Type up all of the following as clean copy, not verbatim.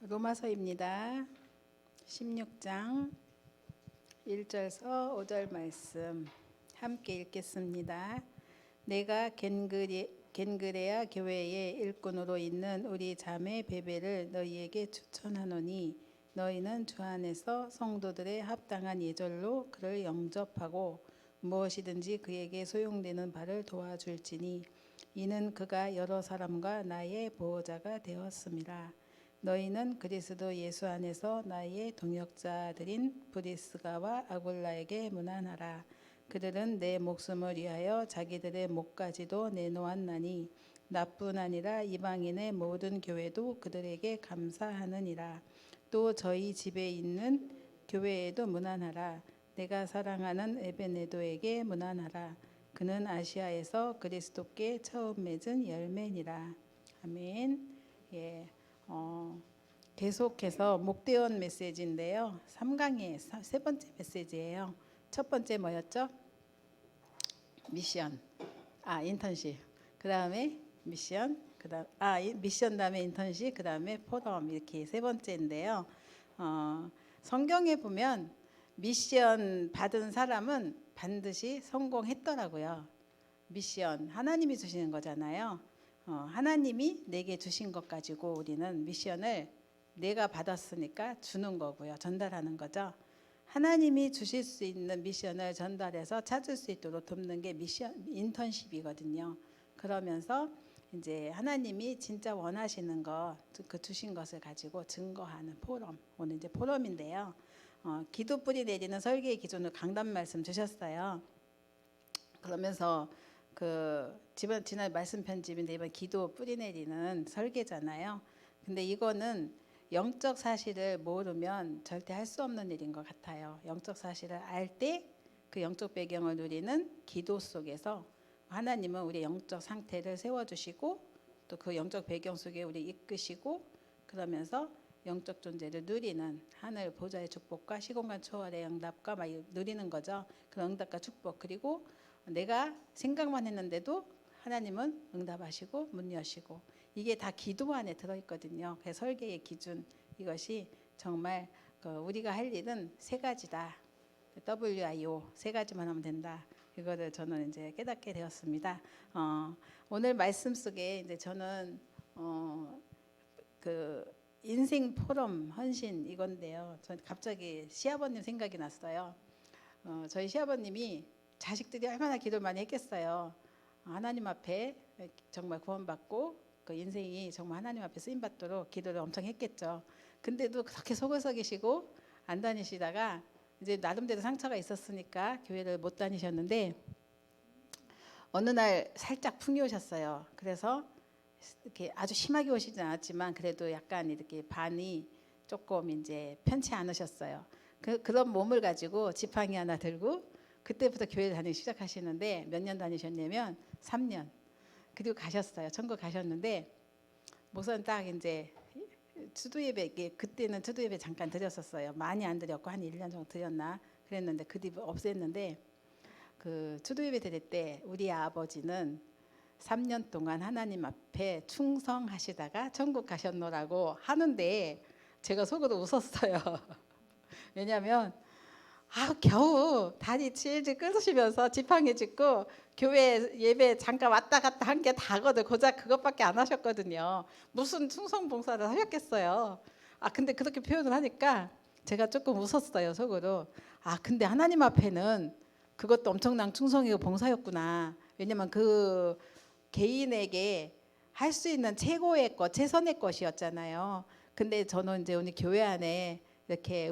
로마서입니다. 16장 1절서 5절 말씀 함께 읽겠습니다. 내가 겐그레아 교회의 일꾼으로 있는 우리 자매 베베를 너희에게 추천하노니 너희는 주 안에서 성도들의 합당한 예절로 그를 영접하고 무엇이든지 그에게 소용되는 바를 도와줄지니 이는 그가 여러 사람과 나의 보호자가 되었음이라. 너희는 그리스도 예수 안에서 나의 동역자들인 브리스가와 아굴라에게 문안하라. 그들은 내 목숨을 위하여 자기들의 목까지도 내놓았나니 나뿐 아니라 이방인의 모든 교회도 그들에게 감사하느니라. 또 저희 집에 있는 교회에도 문안하라. 내가 사랑하는 에베네도에게 문안하라. 그는 아시아에서 그리스도께 처음 맺은 열매니라. 아멘. 계속해서 목대원 메시지인데요. 3강의 세 번째 메시지예요. 첫 번째 뭐였죠? 미션. 인턴십. 그다음에 미션. 미션 다음에 인턴십. 그다음에 포럼. 이렇게 세 번째인데요. 성경에 보면 미션 받은 사람은 반드시 성공했더라고요. 미션 하나님이 주시는 거잖아요. 하나님이 내게 주신 것 가지고 우리는 미션을 내가 받았으니까 주는 거고요. 전달하는 거죠. 하나님이 주실 수 있는 미션을 전달해서 찾을 수 있도록 돕는 게 미션 인턴십이거든요. 그러면서 이제 하나님이 진짜 원하시는 것, 그 주신 것을 가지고 증거하는 포럼. 오늘 이제 포럼인데요. 기도 뿌리 내리는 설계의 기준으로 강단 말씀 주셨어요. 그러면서 지난 말씀 편집인데 이번 기도 뿌리 내리는 설계잖아요. 근데 이거는 영적 사실을 모르면 절대 할 수 없는 일인 것 같아요. 영적 사실을 알 때 그 영적 배경을 누리는 기도 속에서 하나님은 우리 영적 상태를 세워주시고 또 그 영적 배경 속에 우리 이끄시고 그러면서 영적 존재를 누리는 하늘 보좌의 축복과 시공간 초월의 응답과 막 누리는 거죠. 그 응답과 축복 그리고 내가 생각만 했는데도 하나님은 응답하시고 문 여시고 이게 다 기도 안에 들어있거든요. 그래서 설계의 기준 이것이 정말 우리가 할 일은 세 가지다. WIO 세 가지만 하면 된다. 이거를 저는 이제 깨닫게 되었습니다. 오늘 말씀 속에 이제 저는 인생 포럼 헌신 이건데요. 전 갑자기 시아버님 생각이 났어요. 저희 시아버님이 자식들이 얼마나 기도를 많이 했겠어요. 하나님 앞에 정말 구원받고 그 인생이 정말 하나님 앞에 쓰임받도록 기도를 엄청 했겠죠. 근데도 그렇게 속을 썩이시고 안 다니시다가 이제 나름대로 상처가 있었으니까 교회를 못 다니셨는데 어느 날 살짝 풍이 오셨어요. 그래서 이렇게 아주 심하게 오시진 않았지만 그래도 약간 이렇게 반이 조금 이제 편치 않으셨어요. 그런 몸을 가지고 지팡이 하나 들고 그때부터 교회 다니기 시작하시는데 몇 년 다니셨냐면 3년. 그리고 가셨어요. 천국 가셨는데 목사는 딱 이제 추도예배 그때는 추도예배 잠깐 드렸었어요. 많이 안 드렸고 한 1년 정도 드렸나 그랬는데 그 뒤 없앴는데 그 추도예배 드릴 때 우리 아버지는 3년 동안 하나님 앞에 충성하시다가 천국 가셨노라고 하는데 제가 속으로 웃었어요. 왜냐하면 겨우 다리 질질 끌으시면서 지팡이 짚고 교회 예배 잠깐 왔다 갔다 한 게 다거든. 고작 그것밖에 안 하셨거든요. 무슨 충성봉사를 하셨겠어요. 근데 그렇게 표현을 하니까 제가 조금 웃었어요. 속으로. 근데 하나님 앞에는 그것도 엄청난 충성이고 봉사였구나. 왜냐면 그 개인에게 할 수 있는 최고의 것, 최선의 것이었잖아요. 근데 저는 이제 오늘 교회 안에 이렇게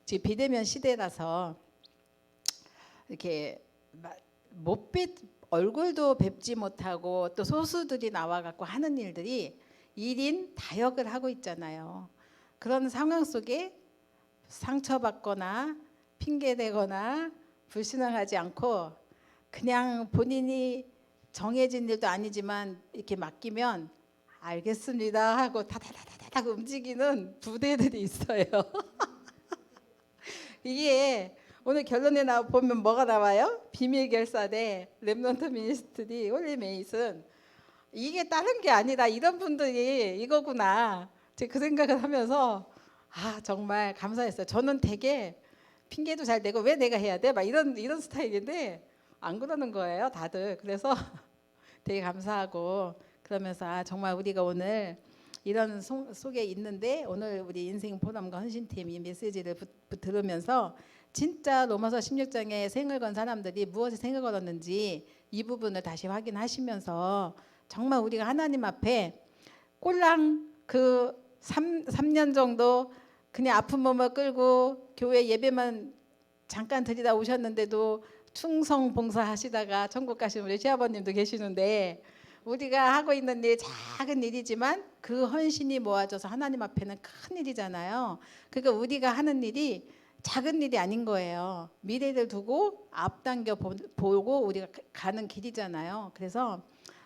지금 비대면 시대라서 이렇게 얼굴도 뵙지 못하고 또 소수들이 나와갖고 하는 일들이 1인 다역을 하고 있잖아요. 그런 상황 속에 상처받거나 핑계대거나 불신앙하지 않고 그냥 본인이 정해진 일도 아니지만 이렇게 맡기면 알겠습니다 하고 다다다다닥 움직이는 부대들이 있어요. 이게 오늘 결론에 보면 뭐가 나와요? 비밀 결사대 렘넌트 미니스트리 홀리 메이슨 이게 다른 게 아니라 이런 분들이 이거구나. 그 생각을 하면서 정말 감사했어요. 저는 되게 핑계도 잘 대고 왜 내가 해야 돼? 막 이런 스타일인데 안 그러는 거예요, 다들. 그래서 되게 감사하고 그러면서 정말 우리가 오늘 이런 속에 있는데 오늘 우리 인생 포럼과 헌신팀 이 메시지를 들으면서 진짜 로마서 16장에 생을 건 사람들이 무엇에 생을 걸었는지 이 부분을 다시 확인하시면서 정말 우리가 하나님 앞에 꼴랑 그 3년 정도 그냥 아픈 몸을 끌고 교회 예배만 잠깐 드리다 오셨는데도 충성 봉사하시다가 천국 가신 우리 시아버님도 계시는데 우리가 하고 있는 일 작은 일이지만 그 헌신이 모아져서 하나님 앞에는 큰 일이잖아요. 그러니까 우리가 하는 일이 작은 일이 아닌 거예요. 미래를 두고 앞당겨 보고 우리가 가는 길이잖아요. 그래서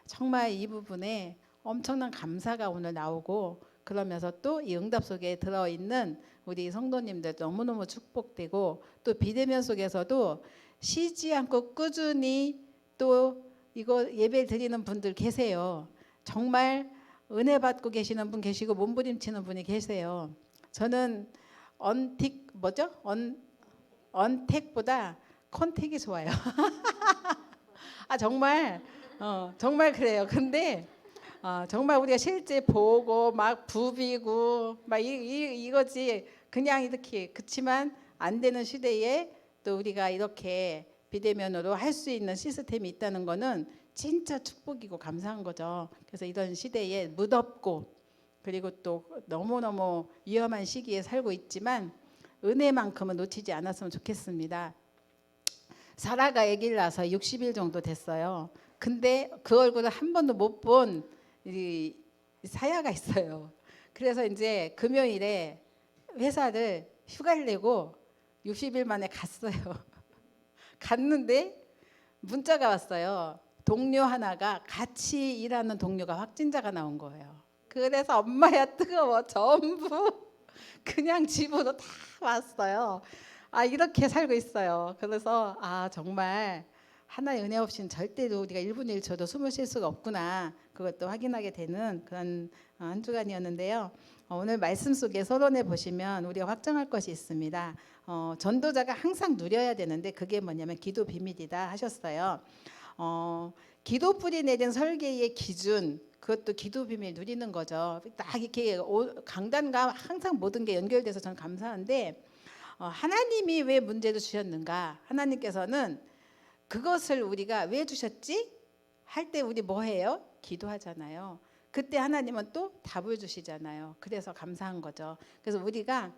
정말 이 부분에 엄청난 감사가 오늘 나오고 그러면서 또 이 응답 속에 들어있는 우리 성도님들 너무너무 축복되고 또 비대면 속에서도 쉬지 않고 꾸준히 또 이거 예배 드리는 분들 계세요. 정말 은혜 받고 계시는 분 계시고 몸부림치는 분이 계세요. 저는 언택보다 컨택이 좋아요. 정말 정말 그래요. 근데 정말 우리가 실제 보고 막 부비고 막 이거지 그냥 이렇게 그치만 안 되는 시대에 또 우리가 이렇게 비대면으로 할 수 있는 시스템이 있다는 거는 진짜 축복이고 감사한 거죠. 그래서 이런 시대에 무덥고 그리고 또 너무너무 위험한 시기에 살고 있지만 은혜만큼은 놓치지 않았으면 좋겠습니다. 사라가 아기를 낳아서 60일 정도 됐어요. 근데 그 얼굴을 한 번도 못 본 사야가 있어요. 그래서 이제 금요일에 회사를 휴가를 내고 60일 만에 갔어요. 갔는데 문자가 왔어요. 동료 하나가 같이 일하는 동료가 확진자가 나온 거예요. 그래서 엄마야 뜨거워 전부 그냥 집으로 다 왔어요. 이렇게 살고 있어요. 그래서 정말 하나의 은혜 없이는 절대로 우리가 1분 1초도 숨을 쉴 수가 없구나. 그것도 확인하게 되는 그런 한 주간이었는데요. 오늘 말씀 속에 서론에 보시면 우리가 확정할 것이 있습니다. 전도자가 항상 누려야 되는데 그게 뭐냐면 기도 비밀이다 하셨어요. 기도 뿌리 내린 설계의 기준 그것도 기도 비밀 누리는 거죠. 딱 이렇게 강단과 항상 모든 게 연결돼서 저는 감사한데 하나님이 왜 문제를 주셨는가? 하나님께서는 그것을 우리가 왜 주셨지? 할 때 우리 뭐 해요? 기도하잖아요. 그때 하나님은 또 답을 주시잖아요. 그래서 감사한 거죠. 그래서 우리가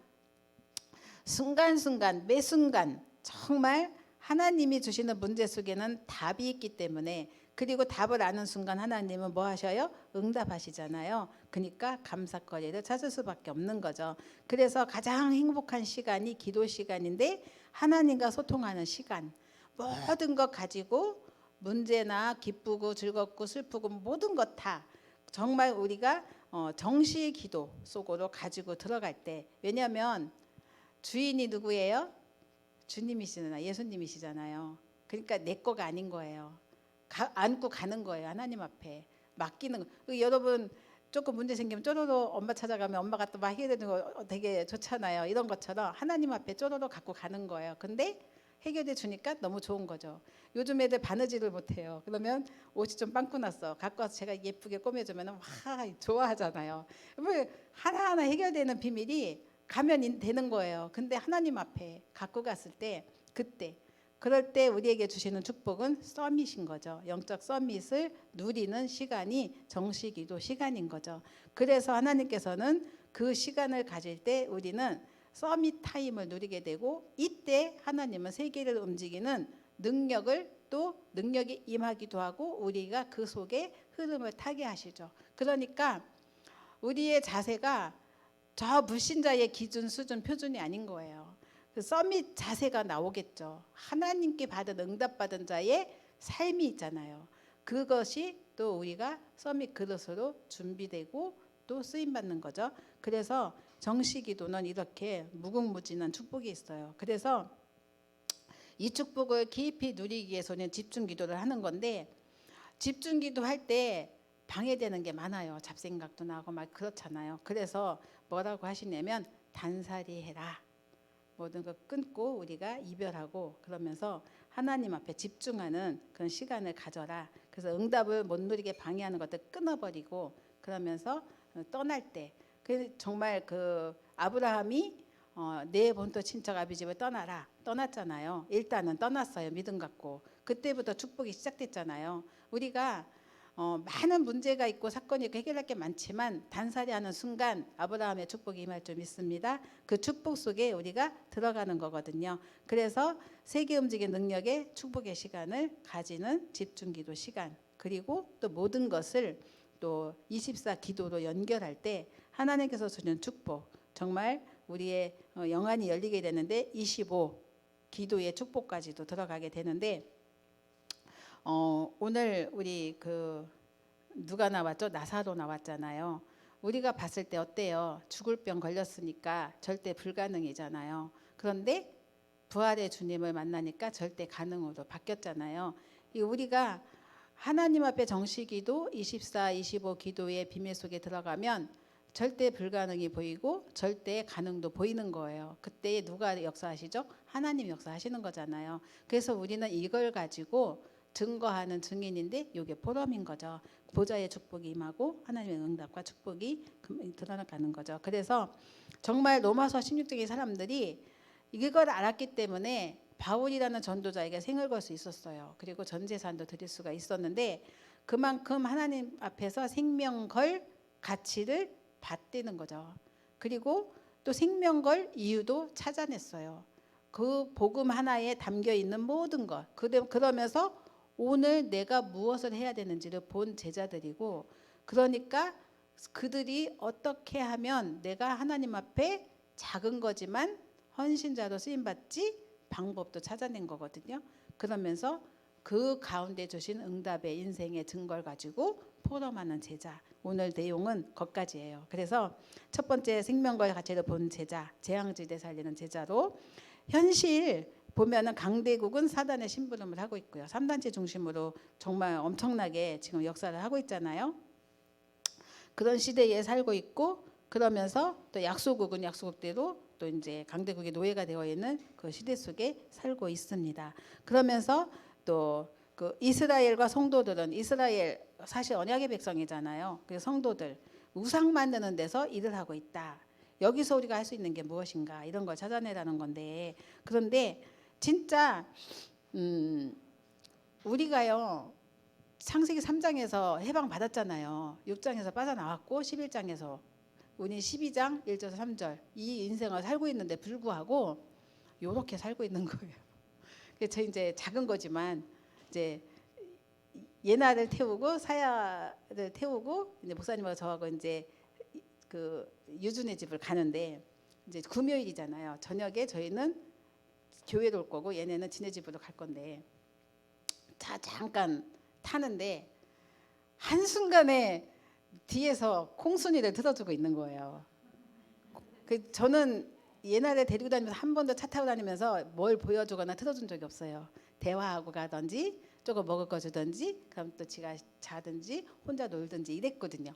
순간순간 매 순간 정말 하나님이 주시는 문제 속에는 답이 있기 때문에 그리고 답을 아는 순간 하나님은 뭐 하셔요? 응답하시잖아요. 그러니까 감사거리를 찾을 수밖에 없는 거죠. 그래서 가장 행복한 시간이 기도 시간인데 하나님과 소통하는 시간. 모든 것 가지고 문제나 기쁘고 즐겁고 슬프고 모든 것 다 정말 우리가 정시 기도 속으로 가지고 들어갈 때 왜냐하면 주인이 누구예요? 주님이시잖아요. 예수님이시잖아요. 그러니까 내 거가 아닌 거예요. 안고 가는 거예요. 하나님 앞에 맡기는 거. 여러분 조금 문제 생기면 쪼로로 엄마 찾아가면 엄마가 또 막 해결되는 거 되게 좋잖아요. 이런 것처럼 하나님 앞에 쪼로로 갖고 가는 거예요. 근데 해결해 주니까 너무 좋은 거죠. 요즘 애들 바느질을 못해요. 그러면 옷이 좀 빵꾸 났어. 갖고 와서 제가 예쁘게 꾸며주면 와 좋아하잖아요. 뭐 하나하나 해결되는 비밀이 가면 되는 거예요. 근데 하나님 앞에 갖고 갔을 때 그럴 때 우리에게 주시는 축복은 서밋인 거죠. 영적 서밋을 누리는 시간이 정식기도 시간인 거죠. 그래서 하나님께서는 그 시간을 가질 때 우리는 서밋 타임을 누리게 되고 이때 하나님은 세계를 움직이는 능력이 임하기도 하고 우리가 그 속에 흐름을 타게 하시죠. 그러니까 우리의 자세가 저 불신자의 기준, 수준, 표준이 아닌 거예요. 그 서밋 자세가 나오겠죠. 하나님께 받은 응답받은 자의 삶이 있잖아요. 그것이 또 우리가 서밋 그릇으로 준비되고 또 쓰임받는 거죠. 그래서 정시기도는 이렇게 무궁무진한 축복이 있어요. 그래서 이 축복을 깊이 누리기 위해서는 집중기도를 하는 건데 집중기도 할 때 방해되는 게 많아요. 잡생각도 나고 막 그렇잖아요. 그래서 뭐라고 하시냐면 단살이 해라. 모든 거 끊고 우리가 이별하고 그러면서 하나님 앞에 집중하는 그런 시간을 가져라. 그래서 응답을 못 누리게 방해하는 것들 끊어버리고 그러면서 떠날 때 정말 그 아브라함이 내 본토 친척 아비 집을 떠나라 떠났잖아요. 일단은 떠났어요. 믿음 갖고 그때부터 축복이 시작됐잖아요. 우리가 많은 문제가 있고 사건이 있고 해결할 게 많지만 단살이 하는 순간 아브라함의 축복이 임할 줄 믿습니다. 그 축복 속에 우리가 들어가는 거거든요. 그래서 세계 움직임 능력의 축복의 시간을 가지는 집중기도 시간 그리고 또 모든 것을 또 24 기도로 연결할 때 하나님께서 주는 축복 정말 우리의 영안이 열리게 되는데 25 기도의 축복까지도 들어가게 되는데 오늘 우리 누가 나왔죠? 나사로 나왔잖아요. 우리가 봤을 때 어때요? 죽을 병 걸렸으니까 절대 불가능이잖아요. 그런데 부활의 주님을 만나니까 절대 가능으로 바뀌었잖아요. 우리가 하나님 앞에 정시기도 24, 25 기도의 비밀 속에 들어가면 절대 불가능이 보이고 절대 가능도 보이는 거예요. 그때 누가 역사하시죠? 하나님 역사하시는 거잖아요. 그래서 우리는 이걸 가지고 증거하는 증인인데 이게 포럼인 거죠. 보좌의 축복이 임하고 하나님의 응답과 축복이 드러나가는 거죠. 그래서 정말 로마서 16장의 사람들이 이걸 알았기 때문에 바울이라는 전도자에게 생을 걸 수 있었어요. 그리고 전 재산도 드릴 수가 있었는데 그만큼 하나님 앞에서 생명 걸 가치를 받드는 거죠. 그리고 또 생명 걸 이유도 찾아냈어요. 그 복음 하나에 담겨 있는 모든 것. 그러면서 오늘 내가 무엇을 해야 되는지를 본 제자들이고 그러니까 그들이 어떻게 하면 내가 하나님 앞에 작은 거지만 헌신자로 쓰임받지 방법도 찾아낸 거거든요. 그러면서 그 가운데 주신 응답의 인생의 증거를 가지고 포럼하는 제자. 오늘 내용은 거기까지예요. 그래서 첫 번째 생명과 가치를 본 제자, 재앙지대 살리는 제자로 현실 보면은 강대국은 사단의 심부름을 하고 있고요. 3단체 중심으로 정말 엄청나게 지금 역사를 하고 있잖아요. 그런 시대에 살고 있고 그러면서 또 약소국은 약소국대로 또 이제 강대국의 노예가 되어 있는 그 시대 속에 살고 있습니다. 그러면서 또 그 이스라엘과 성도들은 이스라엘 사실 언약의 백성이잖아요. 그래서 성도들 우상 만드는 데서 일을 하고 있다. 여기서 우리가 할 수 있는 게 무엇인가 이런 걸 찾아내라는 건데 그런데 진짜 우리가요 창세기 3장에서 해방 받았잖아요. 6장에서 빠져나왔고 11장에서 우리 12장 1절 3절 이 인생을 살고 있는데 불구하고 이렇게 살고 있는 거예요. 그래서 이제 작은 거지만 이제 예나를 태우고 사야를 태우고 이제 목사님하고 저하고 이제 그 유준의 집을 가는데 이제 금요일이잖아요. 저녁에 저희는 교회로 올 거고 얘네는 지네 집으로 갈 건데 자 잠깐 타는데 한순간에 뒤에서 콩순이를 틀어주고 있는 거예요. 저는 옛날에 데리고 다니면서 한 번도 차 타고 다니면서 뭘 보여주거나 틀어준 적이 없어요. 대화하고 가든지 조금 먹을 거 주든지 그럼 또 지가 자든지 혼자 놀든지 이랬거든요.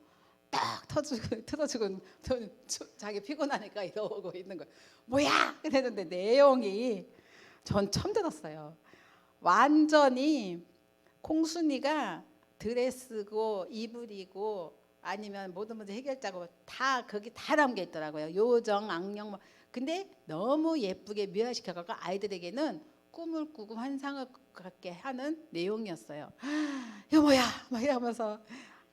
딱 틀어주고 자기 피곤하니까 이러고 있는 거예요. 뭐야? 그랬는데 내용이 전 처음 들었어요. 완전히 콩순이가 드레스고 이불이고 아니면 모든 문제 해결자고 다 거기 다 담겨 있더라고요. 요정, 악령 근데 너무 예쁘게 묘화시켜갖고 아이들에게는 꿈을 꾸고 환상을 갖게 하는 내용이었어요. 이거 뭐야? 막 이러면서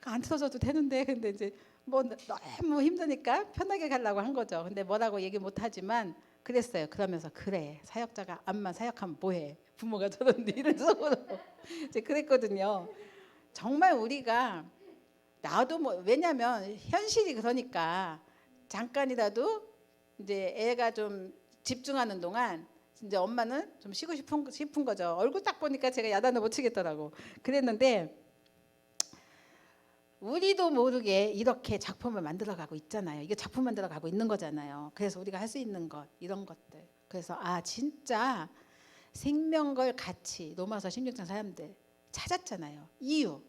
안 틀어줘도 되는데 근데 이제 뭐 너무 힘드니까 편하게 가려고 한 거죠. 근데 뭐라고 얘기 못하지만 그랬어요. 그러면서 그래 사역자가 암만 사역하면 뭐해? 부모가 저런데 이런 속으로 이제 그랬거든요. 정말 우리가 나도 뭐 왜냐면 현실이 그러니까 잠깐이라도 이제 애가 좀 집중하는 동안 이제 엄마는 좀 쉬고 싶은 거죠. 얼굴 딱 보니까 제가 야단을 못 치겠더라고. 그랬는데 우리도 모르게 이렇게 작품을 만들어가고 있잖아요. 이게 작품 만들어가고 있는 거잖아요. 그래서 우리가 할 수 있는 것 이런 것들. 그래서 진짜 생명걸 가치 로마서 16장 사람들 찾았잖아요. 이유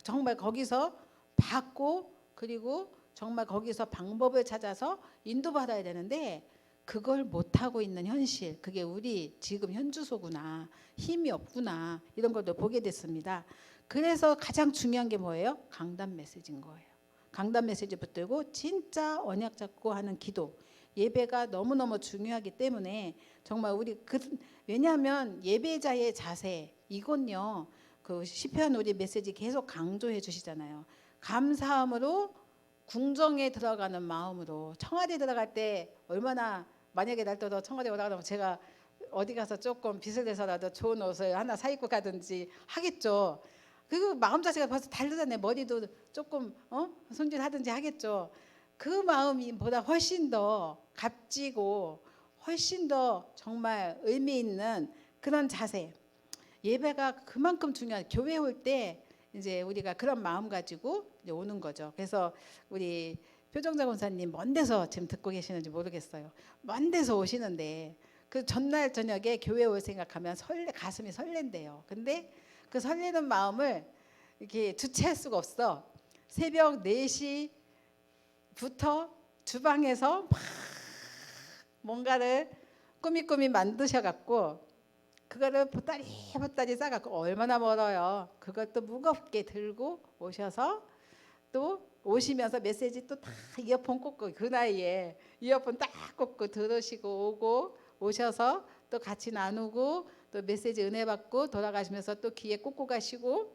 정말 거기서 받고 그리고 정말 거기서 방법을 찾아서 인도받아야 되는데 그걸 못하고 있는 현실, 그게 우리 지금 현주소구나, 힘이 없구나, 이런 것도 보게 됐습니다. 그래서 가장 중요한 게 뭐예요? 강단 메시지인 거예요. 강단 메시지 붙들고 진짜 언약 잡고 하는 기도, 예배가 너무너무 중요하기 때문에 정말 우리 왜냐하면 예배자의 자세, 이건요 그 시편 우리 메시지 계속 강조해 주시잖아요. 감사함으로 궁정에 들어가는 마음으로, 청와대 들어갈 때 얼마나, 만약에 날짜도 청와대 올라가면 제가 어디 가서 조금 빚을 내서라도 좋은 옷을 하나 사 입고 가든지 하겠죠. 그 마음 자체가 벌써 다르잖아요. 머리도 조금 손질하든지 하겠죠. 그 마음이 보다 훨씬 더 값지고 훨씬 더 정말 의미 있는 그런 자세. 예배가 그만큼 중요한, 교회 올 때 이제 우리가 그런 마음 가지고 이제 오는 거죠. 그래서 우리 표정자 권사님 먼 데서 지금 듣고 계시는지 모르겠어요. 먼 데서 오시는데 그 전날 저녁에 교회 올 생각하면 가슴이 설렌대요. 근데 그 설레는 마음을 이렇게 주체할 수가 없어. 새벽 4시부터 주방에서 막 뭔가를 꾸미꾸미 만드셔갖고 그거를 보따리 싸갖고, 얼마나 멀어요. 그것도 무겁게 들고 오셔서 또 오시면서 메시지 또 다 이어폰 꽂고, 그 나이에 이어폰 딱 꽂고 들으시고 오고 오셔서 또 같이 나누고 또 메시지 은혜 받고 돌아가시면서 또 귀에 꽂고 가시고,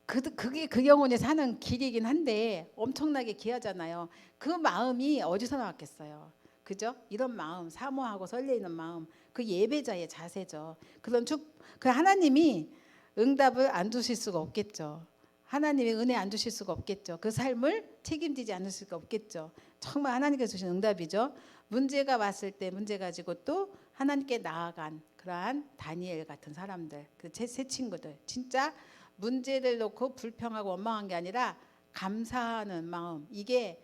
그게 그 영혼이 사는 길이긴 한데 엄청나게 귀하잖아요. 그 마음이 어디서 나왔겠어요. 그죠? 이런 마음, 사모하고 설레이는 마음, 그 예배자의 자세죠. 그 하나님이 응답을 안 주실 수가 없겠죠. 하나님이 은혜 안 주실 수가 없겠죠. 그 삶을 책임지지 않을 수가 없겠죠. 정말 하나님께서 주신 응답이죠. 문제가 왔을 때 문제 가지고 또 하나님께 나아간 그러한 다니엘 같은 사람들, 그 새 친구들, 진짜 문제를 놓고 불평하고 원망한 게 아니라 감사하는 마음, 이게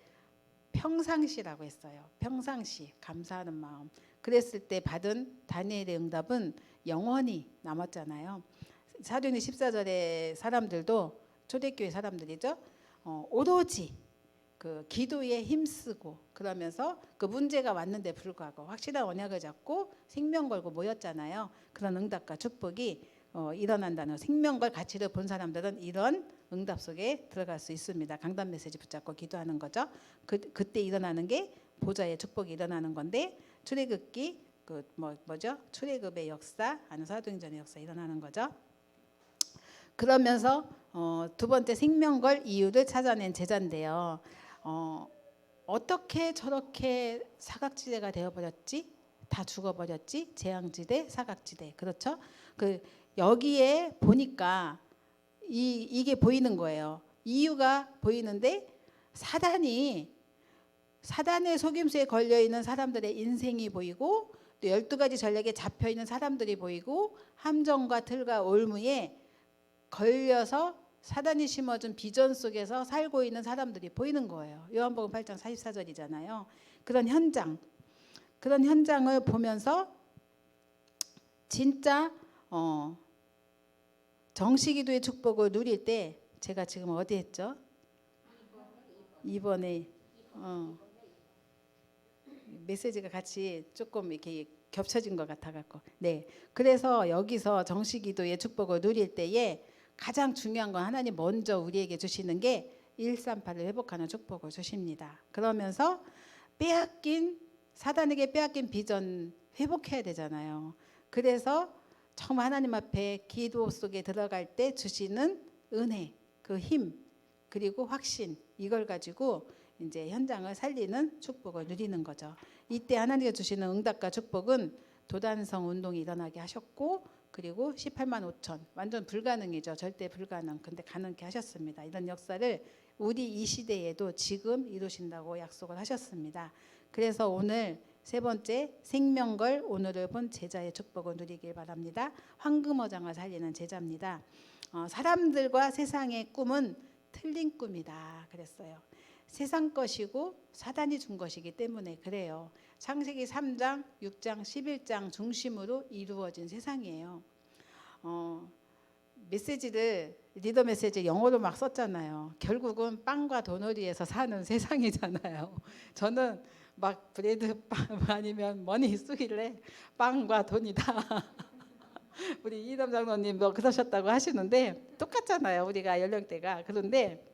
평상시라고 했어요. 평상시 감사하는 마음. 그랬을 때 받은 다니엘의 응답은 영원히 남았잖아요. 사도행전 14절의 사람들도 초대교회 사람들이죠. 오로지 그 기도에 힘쓰고 그러면서 그 문제가 왔는데 불구하고 확실한 언약을 잡고 생명 걸고 모였잖아요. 그런 응답과 축복이 일어난다는, 생명 걸 가치를 본 사람들은 이런 응답 속에 들어갈 수 있습니다. 강단 메시지 붙잡고 기도하는 거죠. 그때 일어나는 게 보좌의 축복이 일어나는 건데, 출애굽기 뭐죠? 출애굽의 역사, 아는 사도행전의 역사 일어나는 거죠. 그러면서 두 번째 생명걸 이유를 찾아낸 제자인데요. 어떻게 저렇게 사각지대가 되어버렸지? 다 죽어버렸지? 재앙지대, 사각지대. 그렇죠? 여기에 보니까 이게 보이는 거예요. 이유가 보이는데 사단의 속임수에 걸려있는 사람들의 인생이 보이고, 또 12가지 전략에 잡혀있는 사람들이 보이고, 함정과 틀과 올무에 걸려서 사단이 심어준 비전 속에서 살고 있는 사람들이 보이는 거예요. 요한복음 8장 44절이잖아요. 그런 현장을 보면서 진짜 정시기도의 축복을 누릴 때, 제가 지금 어디 했죠? 2번에 메시지가 같이 조금 이렇게 겹쳐진 것 같아갖고, 네. 그래서 여기서 정시기도의 축복을 누릴 때에 가장 중요한 건 하나님 먼저 우리에게 주시는 게 138을 회복하는 축복을 주십니다. 그러면서 사단에게 빼앗긴 비전 회복해야 되잖아요. 그래서 정말 하나님 앞에 기도 속에 들어갈 때 주시는 은혜, 그 힘, 그리고 확신, 이걸 가지고 이제 현장을 살리는 축복을 누리는 거죠. 이때 하나님께서 주시는 응답과 축복은 도단성 운동이 일어나게 하셨고, 그리고 18만 5천, 완전 불가능이죠. 절대 불가능. 근데 가능케 하셨습니다. 이런 역사를 우리 이 시대에도 지금 이루신다고 약속을 하셨습니다. 그래서 오늘 세 번째 생명걸, 오늘을 본 제자의 축복을 누리길 바랍니다. 황금어장을 살리는 제자입니다. 사람들과 세상의 꿈은 틀린 꿈이다 그랬어요. 세상 것이고 사단이 준 것이기 때문에 그래요. 창세기 3장, 6장, 11장 중심으로 이루어진 세상이에요. 메시지를 리더 메시지 영어로 막 썼잖아요. 결국은 빵과 돈을 위해서 사는 세상이잖아요. 저는 막 브레드 빵 아니면 머니 쓰길래 빵과 돈이다. 우리 이담 장로님 뭐 그러셨다고 하시는데 똑같잖아요. 우리가 연령대가. 그런데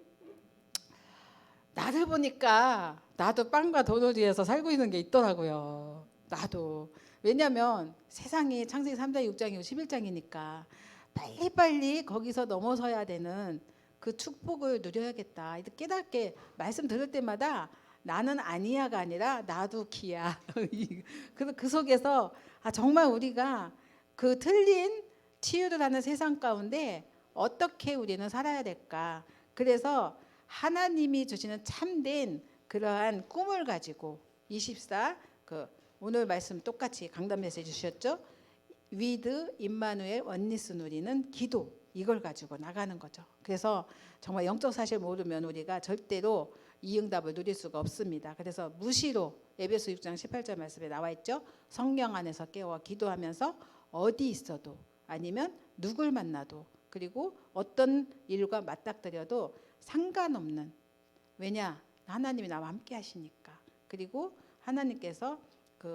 나를 보니까 나도 빵과 돈을 위해서 살고 있는 게 있더라고요. 나도. 왜냐하면 세상이 창세기 3장 6장이고 11장이니까 빨리빨리 거기서 넘어서야 되는 그 축복을 누려야겠다. 이렇게 깨닫게 말씀 들을 때마다 나는 아니야가 아니라 나도 기야. 그 속에서 정말 우리가 그 틀린 치유를 하는 세상 가운데 어떻게 우리는 살아야 될까. 그래서 하나님이 주시는 참된 그러한 꿈을 가지고 24 오늘 말씀 똑같이 강단 메시지 주셨죠. 위드 임마누엘 원리스 누리는 기도, 이걸 가지고 나가는 거죠. 그래서 정말 영적 사실 모르면 우리가 절대로 이 응답을 누릴 수가 없습니다. 그래서 무시로 에베소 6장 18절 말씀에 나와 있죠. 성령 안에서 깨워 기도하면서 어디 있어도 아니면 누굴 만나도 그리고 어떤 일과 맞닥뜨려도 상관없는, 왜냐 하나님이 나와 함께 하시니까. 그리고 하나님께서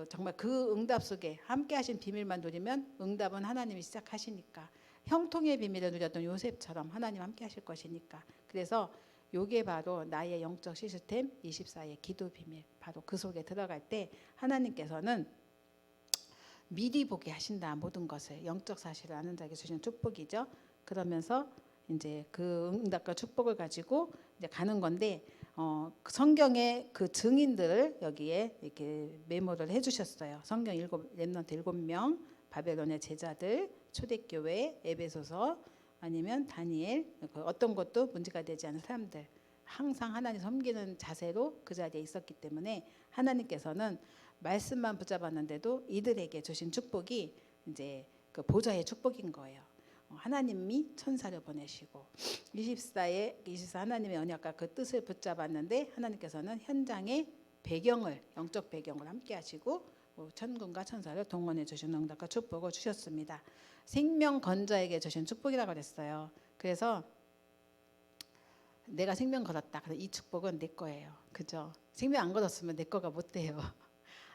정말 그 응답 속에 함께 하신 비밀만 누리면 응답은 하나님이 시작하시니까, 형통의 비밀을 누렸던 요셉처럼 하나님 함께 하실 것이니까. 그래서 요게 바로 나의 영적 시스템 24의 기도 비밀, 바로 그 속에 들어갈 때 하나님께서는 미리 보게 하신다. 모든 것을 영적 사실을 아는 자에게 주시는 축복이죠. 그러면서 이제 그 응답과 축복을 가지고 이제 가는 건데, 성경의 그 증인들을 여기에 이렇게 메모를 해주셨어요. 성경 렘넌트 7명, 바벨론의 제자들, 초대교회, 에베소서, 아니면 다니엘, 어떤 것도 문제가 되지 않은 사람들, 항상 하나님 섬기는 자세로 그 자리에 있었기 때문에 하나님께서는 말씀만 붙잡았는데도 이들에게 주신 축복이 이제 그 보좌의 축복인 거예요. 하나님이 천사를 보내시고 24 하나님의 언약과 그 뜻을 붙잡았는데 하나님께서는 현장의 배경을, 영적 배경을 함께 하시고 천군과 천사를 동원해 주신 응답과 축복을 주셨습니다. 생명 건자에게 주신 축복이라고 그랬어요. 그래서 내가 생명 걸었다. 그래서 이 축복은 내 거예요. 그죠? 생명 안 걸었으면 내 거가 못 돼요.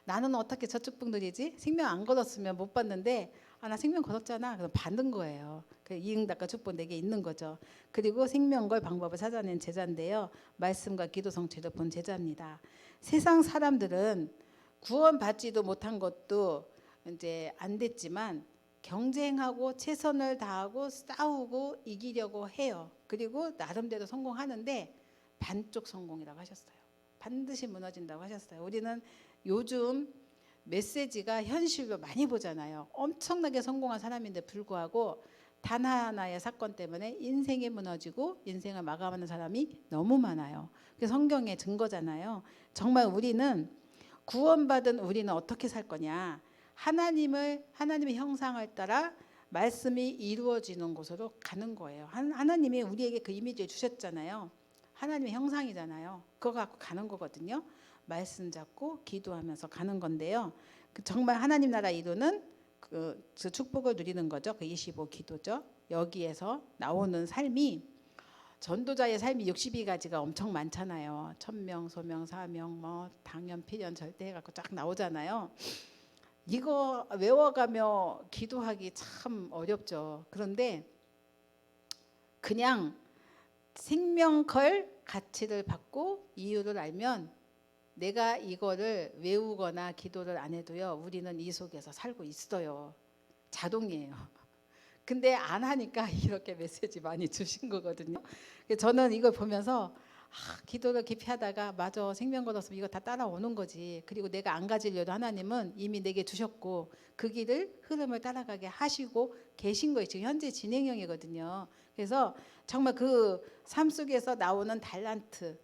나는 어떻게 저 축복 누리지? 생명 안 걸었으면 못 받는데 나 생명 걸었잖아. 그래서 받는 거예요. 이 응답과 축복 내게 있는 거죠. 그리고 생명 걸 방법을 찾아낸 제자인데요. 말씀과 기도 성취를 본 제자입니다. 세상 사람들은 구원받지도 못한 것도 이제 안 됐지만 경쟁하고 최선을 다하고 싸우고 이기려고 해요. 그리고 나름대로 성공하는데 반쪽 성공이라고 하셨어요. 반드시 무너진다고 하셨어요. 우리는 요즘 메시지가 현실로 많이 보잖아요. 엄청나게 성공한 사람인데 불구하고 단 하나의 사건 때문에 인생이 무너지고 인생을 마감하는 사람이 너무 많아요. 그게 성경의 증거잖아요. 정말 우리는 구원받은 우리는 어떻게 살 거냐. 하나님의 형상을 따라 말씀이 이루어지는 곳으로 가는 거예요. 하나님이 우리에게 그 이미지를 주셨잖아요. 하나님의 형상이잖아요. 그거 갖고 가는 거거든요. 말씀 잡고 기도하면서 가는 건데요. 정말 하나님 나라 이루는 그 축복을 누리는 거죠. 그 25 기도죠. 여기에서 나오는 삶이, 전도자의 삶이 62가지가 엄청 많잖아요. 천명, 소명, 사명, 뭐 당연, 필연, 절대 해갖고 쫙 나오잖아요. 이거 외워가며 기도하기 참 어렵죠. 그런데 그냥 생명걸 가치를 받고 이유를 알면 내가 이거를 외우거나 기도를 안 해도요, 우리는 이 속에서 살고 있어요. 자동이에요. 근데 안 하니까 이렇게 메시지 많이 주신 거거든요. 저는 이걸 보면서 기도를 깊이 하다가 맞아, 생명 걸었으면 이거 다 따라오는 거지. 그리고 내가 안 가지려도 하나님은 이미 내게 주셨고 그 길을, 흐름을 따라가게 하시고 계신 거예요. 지금 현재 진행형이거든요. 그래서 정말 그 삶 속에서 나오는 달란트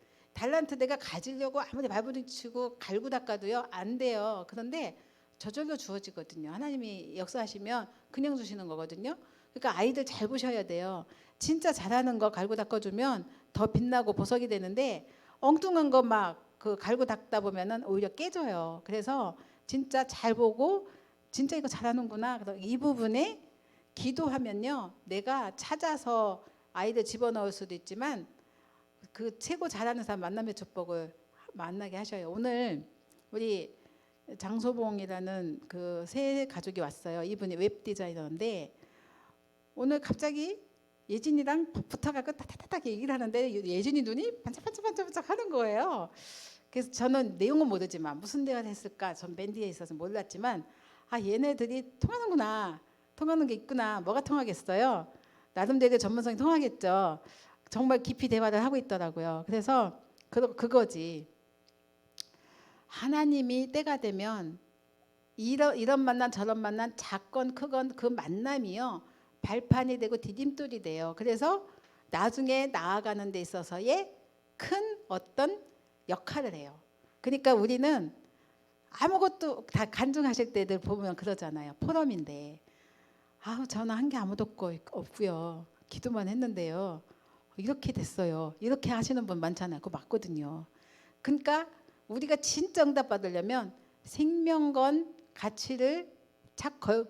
내가 가지려고 아무리 발부딪히고 갈고 닦아도요 안 돼요. 그런데 저절로 주어지거든요. 하나님이 역사하시면 그냥 주시는 거거든요. 그러니까 아이들 잘 보셔야 돼요. 진짜 잘하는 거 갈고 닦아주면 더 빛나고 보석이 되는데 엉뚱한 거 막 그 갈고 닦다 보면은 오히려 깨져요. 그래서 진짜 잘 보고 진짜 이거 잘하는구나. 그래서 이 부분에 기도하면요, 내가 찾아서 아이들 집어넣을 수도 있지만 그 최고 잘하는 사람 만남의 축복을 만나게 하셔요. 오늘 우리 장소봉이라는 그 새 가족이 왔어요. 이분이 웹 디자이너인데 오늘 갑자기 예진이랑 붙어가고 따다닥 얘기를 하는데 예진이 눈이 반짝반짝반짝 하는 거예요. 그래서 저는 내용은 모르지만 무슨 대화를 했을까 전 맨 뒤에 있어서 몰랐지만 아 얘네들이 통하는구나, 통하는 게 있구나. 뭐가 통하겠어요? 나름대로 전문성이 통하겠죠. 정말 깊이 대화를 하고 있더라고요. 그래서 그거지. 하나님이 때가 되면 이런 만남 저런 만남 작건 크건 그 만남이요 발판이 되고 디딤돌이 돼요. 그래서 나중에 나아가는 데 있어서의 큰 어떤 역할을 해요. 그러니까 우리는 아무것도 다 간증하실 때들 보면 그러잖아요. 포럼인데 아우 저는 한 게 아무도 없고요. 기도만 했는데요. 이렇게 됐어요. 이렇게 하시는 분 많잖아요. 그거 맞거든요. 그러니까 우리가 진짜 응답 받으려면 생명건 가치를 찾고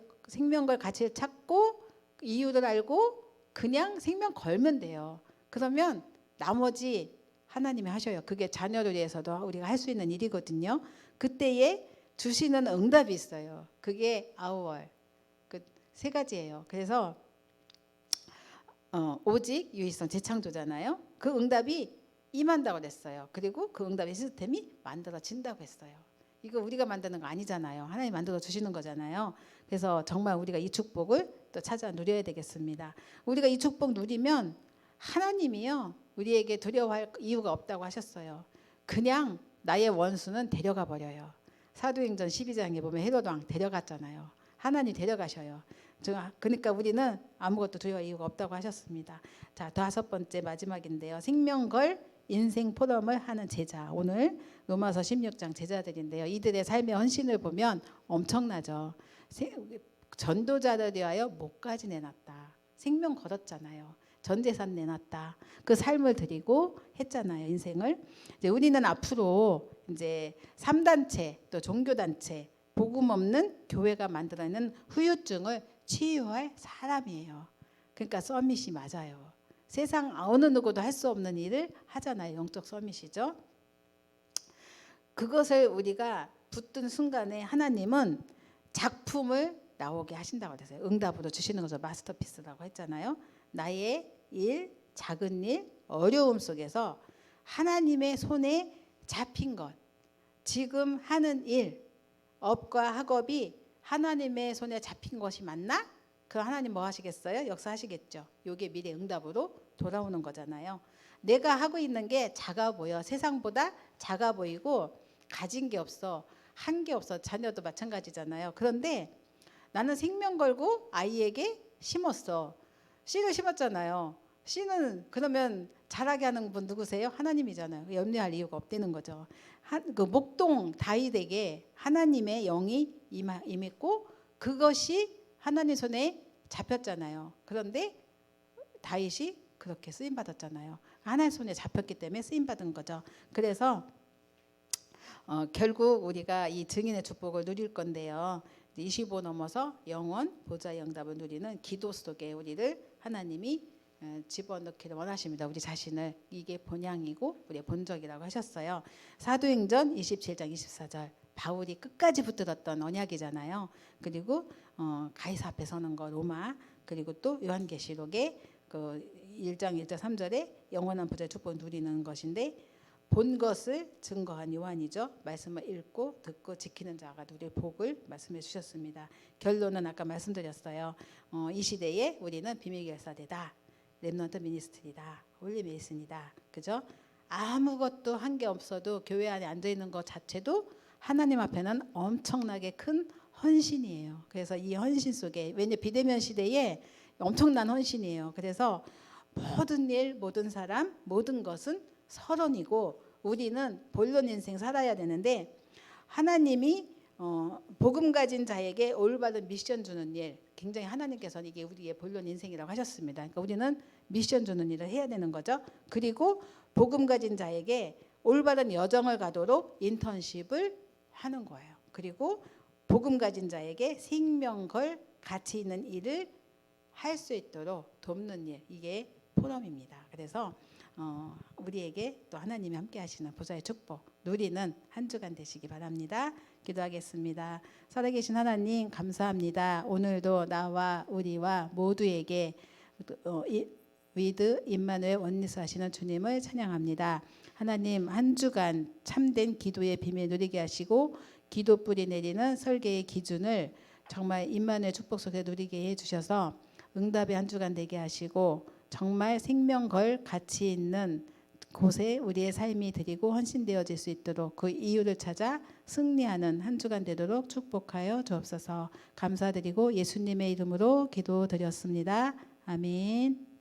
이유를 알고 그냥 생명 걸면 돼요. 그러면 나머지 하나님이 하셔요. 그게 자녀를 위해서도 우리가 할 수 있는 일이거든요. 그때에 주시는 응답이 있어요. 그게 아우월 그 세 가지예요. 그래서 오직 유의성 재창조잖아요. 그 응답이 임한다고 그랬어요. 그리고 그 응답의 시스템이 만들어진다고 했어요. 이거 우리가 만드는 거 아니잖아요. 하나님 만들어 주시는 거잖아요. 그래서 정말 우리가 이 축복을 또 찾아 누려야 되겠습니다. 우리가 이 축복 누리면 하나님이요 우리에게 두려워할 이유가 없다고 하셨어요. 그냥 나의 원수는 데려가 버려요. 사도행전 12장에 보면 헤롯 왕 데려갔잖아요. 하나님 데려가셔요. 그러니까 우리는 아무것도 두려워할 이유가 없다고 하셨습니다. 자, 5번째 마지막인데요. 생명걸 인생 포럼을 하는 제자. 오늘 로마서 16장 제자들인데요. 이들의 삶의 헌신을 보면 엄청나죠. 전도자를 위하여 목까지 내놨다. 생명 걸었잖아요. 전 재산 내놨다. 그 삶을 드리고 했잖아요. 인생을. 이제 우리는 앞으로 이제 3단체 또 종교단체 복음 없는 교회가 만들어내는 후유증을 치유할 사람이에요. 그러니까 서밋이 맞아요. 세상 어느 누구도 할 수 없는 일을 하잖아요. 영적 서밋이죠. 그것을 우리가 붙든 순간에 하나님은 작품을 나오게 하신다고 그랬어요. 응답으로 주시는 거죠. 마스터피스라고 했잖아요. 나의 일, 작은 일, 어려움 속에서 하나님의 손에 잡힌 것, 지금 하는 일, 업과 학업이 하나님의 손에 잡힌 것이 맞나? 그 하나님 뭐 하시겠어요? 역사하시겠죠. 이게 미래 응답으로 돌아오는 거잖아요. 내가 하고 있는 게 작아 보여. 세상보다 작아 보이고 가진 게 없어. 한 게 없어. 자녀도 마찬가지잖아요. 그런데 나는 생명 걸고 아이에게 심었어. 씨를 심었잖아요. 씨는 그러면 자라게 하는 분 누구세요? 하나님이잖아요. 염려할 이유가 없다는 거죠. 그 목동 다윗에게 하나님의 영이 임했고 그것이 하나님 손에 잡혔잖아요. 그런데 다윗이 그렇게 쓰임 받았잖아요. 하나님 손에 잡혔기 때문에 쓰임 받은 거죠. 그래서 결국 우리가 이 증인의 축복을 누릴 건데요. 25 넘어서 영원 보좌의 응답을 누리는 기도 속에 우리를 하나님이 집어넣기를 원하십니다. 우리 자신을. 이게 본향이고 우리의 본적이라고 하셨어요. 사도행전 27장 24절 바울이 끝까지 붙들었던 언약이잖아요. 그리고 가이사 앞에 서는 거 로마, 그리고 또 요한계시록의 그 1장 1절 3절에 영원한 보좌의 축복을 누리는 것인데 본 것을 증거한 요한이죠. 말씀을 읽고 듣고 지키는 자가 누릴 복을 말씀해 주셨습니다. 결론은 아까 말씀드렸어요. 이 시대에 우리는 비밀결사대다. 렘넌트 미니스트리다. 홀리메이슨이다. 그죠? 아무것도 한 게 없어도 교회 안에 앉아 있는 것 자체도 하나님 앞에는 엄청나게 큰 헌신이에요. 그래서 이 헌신 속에 왜냐 비대면 시대에 엄청난 헌신이에요. 그래서 모든 일, 모든 사람, 모든 것은 서론이고 우리는 본론 인생 살아야 되는데 하나님이 복음 가진 자에게 올바른 미션 주는 일, 굉장히 하나님께서는 이게 우리의 본론 인생이라고 하셨습니다. 그러니까 우리는 미션 주는 일을 해야 되는 거죠. 그리고 복음 가진 자에게 올바른 여정을 가도록 인턴십을 하는 거예요. 그리고 복음 가진 자에게 생명 걸 가치 있는 일을 할 수 있도록 돕는 일, 이게 포럼입니다. 그래서 우리에게 또 하나님이 함께 하시는 보좌의 축복 누리는 한 주간 되시기 바랍니다. 기도하겠습니다. 살아계신 하나님 감사합니다. 오늘도 나와 우리와 모두에게 위드 임마누엘 원리스 하시는 주님을 찬양합니다. 하나님 한 주간 참된 기도의 비밀 누리게 하시고 기도 뿌리 내리는 설계의 기준을 정말 임마누엘 축복 속에 누리게 해주셔서 응답의 한 주간 되게 하시고 정말 생명 걸 가치 있는 곳에 우리의 삶이 드리고 헌신되어질 수 있도록 그 이유를 찾아 승리하는 한 주간 되도록 축복하여 주옵소서. 감사드리고 예수님의 이름으로 기도드렸습니다. 아멘.